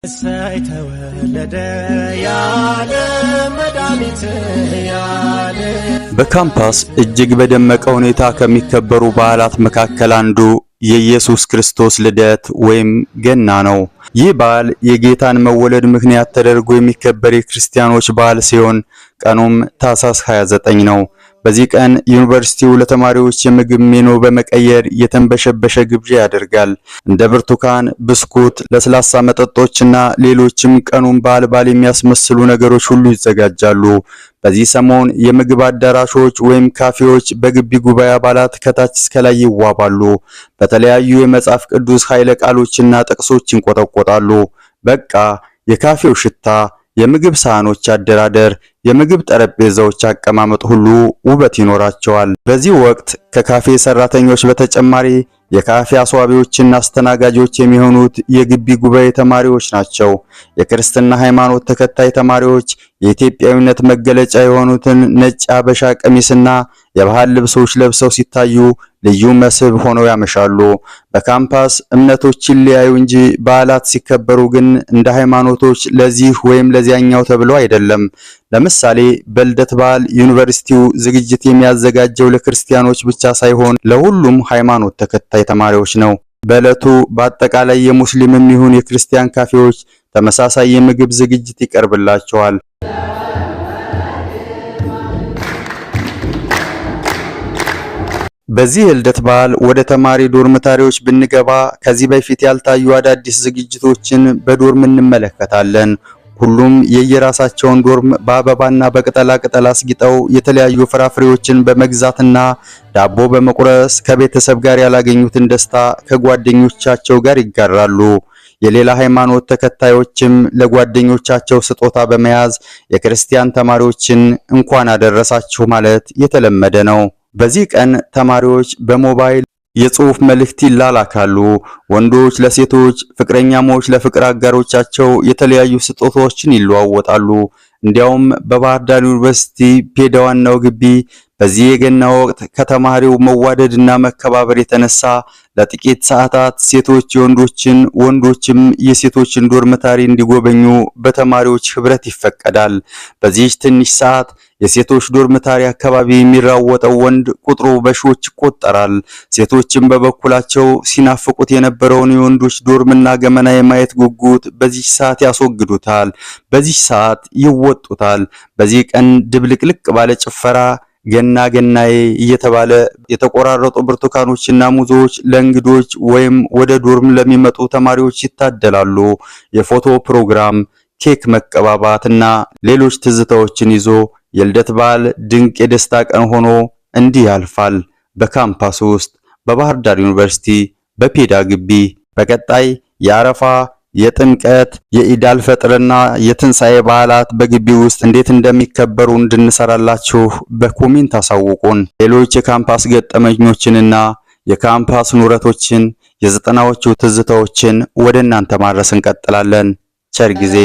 እሰይ ተወለደ ያለ መድኃኒት ያለ። በካምፓስ እጅግ በደመቀ ሁኔታ ከሚከበሩ በዓላት መካከል አንዱ የኢየሱስ ክርስቶስ ልደት ወይም ገና ነው። ይህ በዓል የጌታን መወለድ ምክንያት ተደርጎ የሚከበር የክርስቲያኖች በዓል ሲሆን ቀኑም ታኅሳስ 29 ነው። በዚህ ቀን ዩኒቨርሲቲው ለተማሪዎች የምግብ ሜኑ በመቀየር የተንበሸበሸ ግብዣ ያደርጋል። እንደ ብርቱካን፣ ብስኩት፣ ለስላሳ መጠጦችና ሌሎችም ቀኑን በዓል የሚያስመስሉ ነገሮች ሁሉ ይዘጋጃሉ። በዚህ ሰሞን የምግብ አዳራሾች ወይም ካፌዎች በግቢ ጉባኤ አባላት ከታች እስከ ላይ ይዋባሉ። በተለያዩ የመጽሐፍ ቅዱስ ኃይለ ቃሎችና ጥቅሶች ይንቆጠቆጣሉ። በቃ የካፌው ሽታ፣ የምግብ ሳህኖች አደራደር፣ የምግብ ጠረጴዛዎች አቀማመጥ ሁሉ ውበት ይኖራቸዋል። በዚህ ወቅት ከካፌ ሰራተኞች በተጨማሪ የካፌ አስዋቢዎችና አስተናጋጆች የሚሆኑት የግቢ ጉባኤ ተማሪዎች ናቸው። የክርስትና ሃይማኖት ተከታይ ተማሪዎች የኢትዮጵያዊነት መገለጫ የሆኑትን ነጭ አበሻ ቀሚስና የባህል ልብሶች ለብሰው ሲታዩ ልዩ መስህብ ሆነው ያመሻሉ። በካምፓስ እምነቶች ይለያዩ እንጂ በዓላት ሲከበሩ ግን እንደ ሃይማኖቶች ለዚህ ወይም ለዚያኛው ተብሎ አይደለም። ለምሳሌ በልደት በዓል ዩኒቨርሲቲው ዝግጅት የሚያዘጋጀው ለክርስቲያኖች ብቻ ሳይሆን ለሁሉም ሃይማኖት ተከታይ ተማሪዎች ነው። በዕለቱ በአጠቃላይ የሙስሊምም ይሁን የክርስቲያን ካፌዎች ተመሳሳይ የምግብ ዝግጅት ይቀርብላቸዋል። በዚህ የልደት በዓል ወደ ተማሪ ዶርምታሪዎች ብንገባ ከዚህ በፊት ያልታዩ አዳዲስ ዝግጅቶችን በዶርም እንመለከታለን። ሁሉም የየራሳቸውን ዶርም በአበባና በቅጠላ ቅጠል አስጊጠው የተለያዩ ፍራፍሬዎችን በመግዛትና ዳቦ በመቁረስ ከቤተሰብ ጋር ያላገኙትን ደስታ ከጓደኞቻቸው ጋር ይጋራሉ። የሌላ ሃይማኖት ተከታዮችም ለጓደኞቻቸው ስጦታ በመያዝ የክርስቲያን ተማሪዎችን እንኳን አደረሳችሁ ማለት የተለመደ ነው። በዚህ ቀን ተማሪዎች በሞባይል የጽሑፍ መልእክት ይላላካሉ። ወንዶች ለሴቶች፣ ፍቅረኛሞች ለፍቅር አጋሮቻቸው የተለያዩ ስጦታዎችን ይለዋወጣሉ። እንዲያውም በባህር ዳር ዩኒቨርሲቲ ፔዳ ዋናው ግቢ በዚህ የገና ወቅት ከተማሪው መዋደድና መከባበር የተነሳ ለጥቂት ሰዓታት ሴቶች የወንዶችን፣ ወንዶችም የሴቶችን ዶርምታሪ እንዲጎበኙ በተማሪዎች ህብረት ይፈቀዳል። በዚህ ትንሽ ሰዓት የሴቶች ዶርምታሪ አካባቢ የሚራወጠው ወንድ ቁጥሩ በሺዎች ይቆጠራል። ሴቶችም በበኩላቸው ሲናፍቁት የነበረውን የወንዶች ዶርምና ገመና የማየት ጉጉት በዚህ ሰዓት ያስወግዱታል፣ በዚህ ሰዓት ይወጡታል። በዚህ ቀን ድብልቅልቅ ባለ ጭፈራ ገና ገናዬ እየተባለ የተቆራረጡ ብርቱካኖችና ሙዞች ለእንግዶች ወይም ወደ ዶርም ለሚመጡ ተማሪዎች ይታደላሉ። የፎቶ ፕሮግራም፣ ኬክ መቀባባትና ሌሎች ትዝታዎችን ይዞ የልደት በዓል ድንቅ የደስታ ቀን ሆኖ እንዲህ ያልፋል በካምፓስ ውስጥ በባህር ዳር ዩኒቨርሲቲ በፔዳ ግቢ። በቀጣይ የአረፋ፣ የጥምቀት፣ የኢዳል ፈጥርና የትንሳኤ በዓላት በግቢ ውስጥ እንዴት እንደሚከበሩ እንድንሰራላችሁ በኮሜንት አሳውቁን። ሌሎች የካምፓስ ገጠመኞችንና የካምፓስ ኑረቶችን የዘጠናዎቹ ትዝታዎችን ወደ እናንተ ማድረስ እንቀጥላለን። ቸር ጊዜ